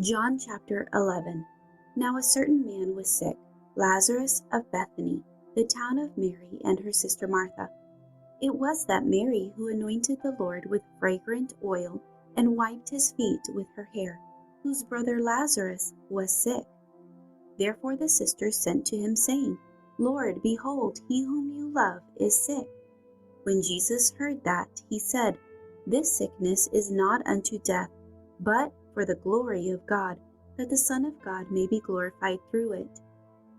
John chapter 11. Now a certain man was sick, Lazarus of Bethany, the town of Mary and her sister Martha. It was that Mary who anointed the Lord with fragrant oil and wiped his feet with her hair, whose brother Lazarus was sick. Therefore the sisters sent to him, saying, Lord, behold, he whom you love is sick. When Jesus heard that, he said, This sickness is not unto death, but for the glory of God, that the Son of God may be glorified through it.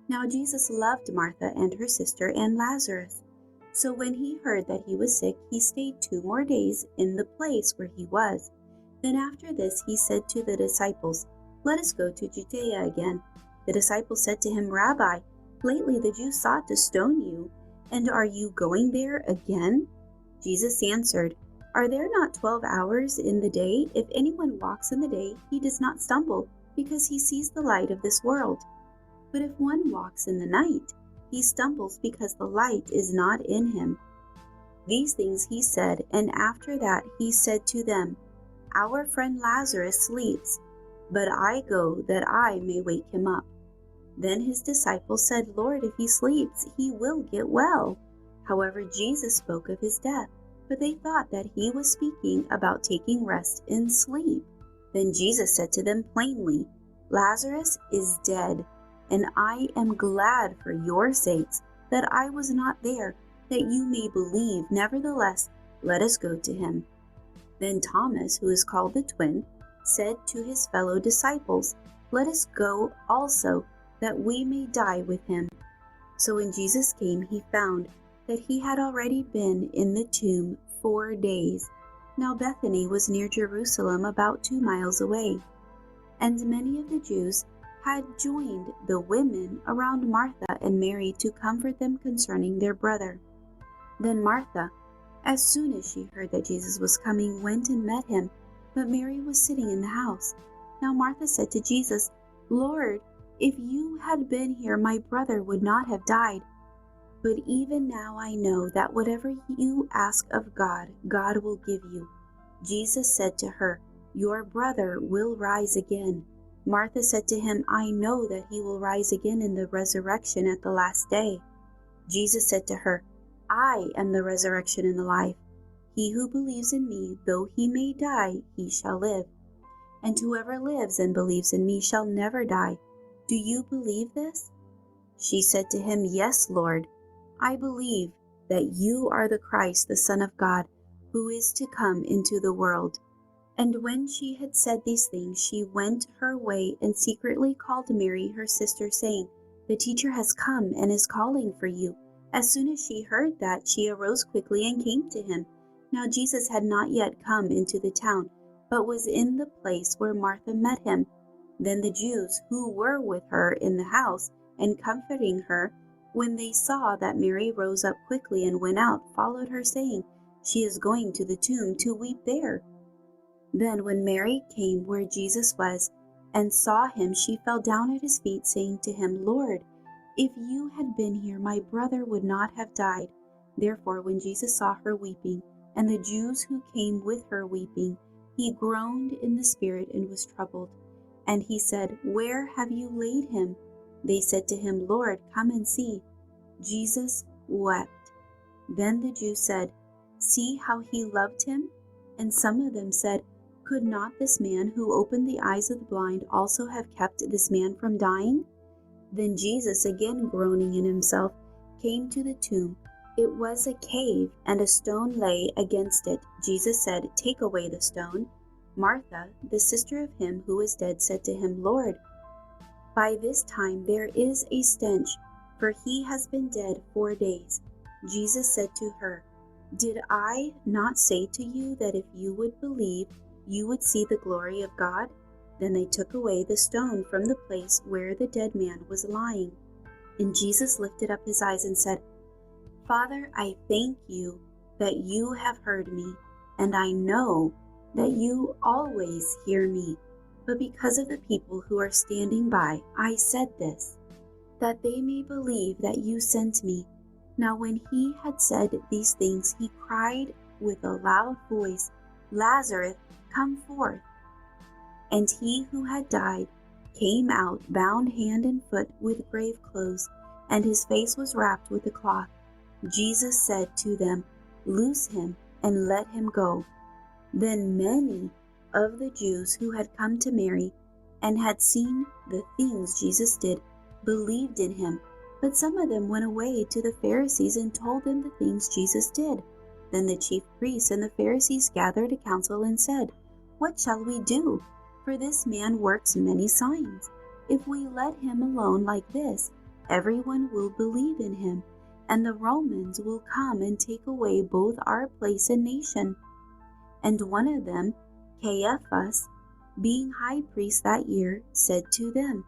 Now Jesus loved Martha and her sister and Lazarus. So when he heard that he was sick, he stayed 2 more days in the place where he was. Then after this he said to the disciples, Let us go to Judea again. The disciples said to him, Rabbi, lately the Jews sought to stone you, and are you going there again? Jesus answered, Are there not 12 hours in the day? If anyone walks in the day, he does not stumble, because he sees the light of this world. But if one walks in the night, he stumbles because the light is not in him. These things he said, and after that he said to them, Our friend Lazarus sleeps, but I go that I may wake him up. Then his disciples said, Lord, if he sleeps, he will get well. However, Jesus spoke of his death, but they thought that he was speaking about taking rest in sleep. Then Jesus said to them plainly, Lazarus is dead, and I am glad for your sakes that I was not there, that you may believe. Nevertheless, let us go to him. Then Thomas, who is called the twin, said to his fellow disciples, Let us go also, that we may die with him. So when Jesus came, he found that he had already been in the tomb 4 days. Now Bethany was near Jerusalem, about 2 miles away. And many of the Jews had joined the women around Martha and Mary to comfort them concerning their brother. Then Martha, as soon as she heard that Jesus was coming, went and met him, but Mary was sitting in the house. Now Martha said to Jesus, Lord, if you had been here, my brother would not have died. But even now I know that whatever you ask of God, God will give you. Jesus said to her, Your brother will rise again. Martha said to him, I know that he will rise again in the resurrection at the last day. Jesus said to her, I am the resurrection and the life. He who believes in me, though he may die, he shall live. And whoever lives and believes in me shall never die. Do you believe this? She said to him, Yes, Lord. I believe that you are the Christ, the Son of God, who is to come into the world. And when she had said these things, she went her way and secretly called Mary, her sister, saying, The teacher has come and is calling for you. As soon as she heard that, she arose quickly and came to him. Now Jesus had not yet come into the town, but was in the place where Martha met him. Then the Jews who were with her in the house and comforting her, when they saw that Mary rose up quickly and went out, followed her, saying, She is going to the tomb to weep there. Then when Mary came where Jesus was and saw him, she fell down at his feet, saying to him, Lord, if you had been here, my brother would not have died. Therefore, when Jesus saw her weeping, and the Jews who came with her weeping, he groaned in the spirit and was troubled. And he said, Where have you laid him? They said to him, Lord, come and see. Jesus wept. Then the Jews said, See how he loved him? And some of them said, Could not this man who opened the eyes of the blind also have kept this man from dying? Then Jesus, again groaning in himself, came to the tomb. It was a cave, and a stone lay against it. Jesus said, Take away the stone. Martha, the sister of him who was dead, said to him, Lord, by this time there is a stench, for he has been dead 4 days. Jesus said to her, Did I not say to you that if you would believe, you would see the glory of God? Then they took away the stone from the place where the dead man was lying. And Jesus lifted up his eyes and said, Father, I thank you that you have heard me, and I know that you always hear me. But because of the people who are standing by, I said this, that they may believe that you sent me. Now when he had said these things, he cried with a loud voice, Lazarus, come forth. And he who had died came out bound hand and foot with grave clothes, and his face was wrapped with a cloth. Jesus said to them, "Loose him and let him go." Then many of the Jews who had come to Mary and had seen the things Jesus did believed in him. But some of them went away to the Pharisees and told them the things Jesus did. Then the chief priests and the Pharisees gathered a council and said, "What shall we do? For this man works many signs. If we let him alone like this, everyone will believe in him, and the Romans will come and take away both our place and nation." And one of them, Caiaphas, being high priest that year, said to them,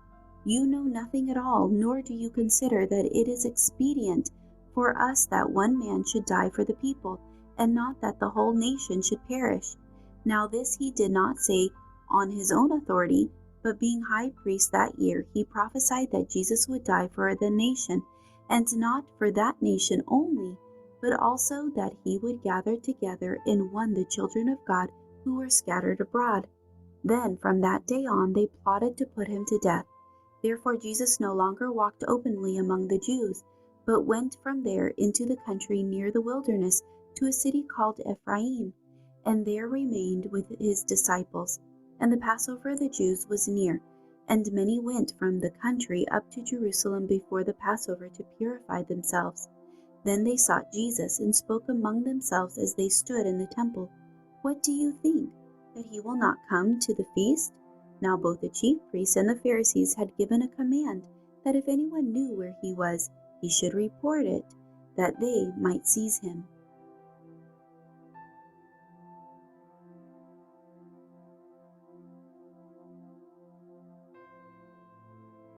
"You know nothing at all, nor do you consider that it is expedient for us that one man should die for the people, and not that the whole nation should perish." Now this he did not say on his own authority, but being high priest that year, he prophesied that Jesus would die for the nation, and not for that nation only, but also that he would gather together in one the children of God who were scattered abroad. Then from that day on they plotted to put him to death. Therefore Jesus no longer walked openly among the Jews, but went from there into the country near the wilderness to a city called Ephraim, and there remained with his disciples. And the Passover of the Jews was near, and many went from the country up to Jerusalem before the Passover to purify themselves. Then they sought Jesus and spoke among themselves as they stood in the temple, "What do you think, that he will not come to the feast?" Now both the chief priests and the Pharisees had given a command that if anyone knew where he was, he should report it, that they might seize him.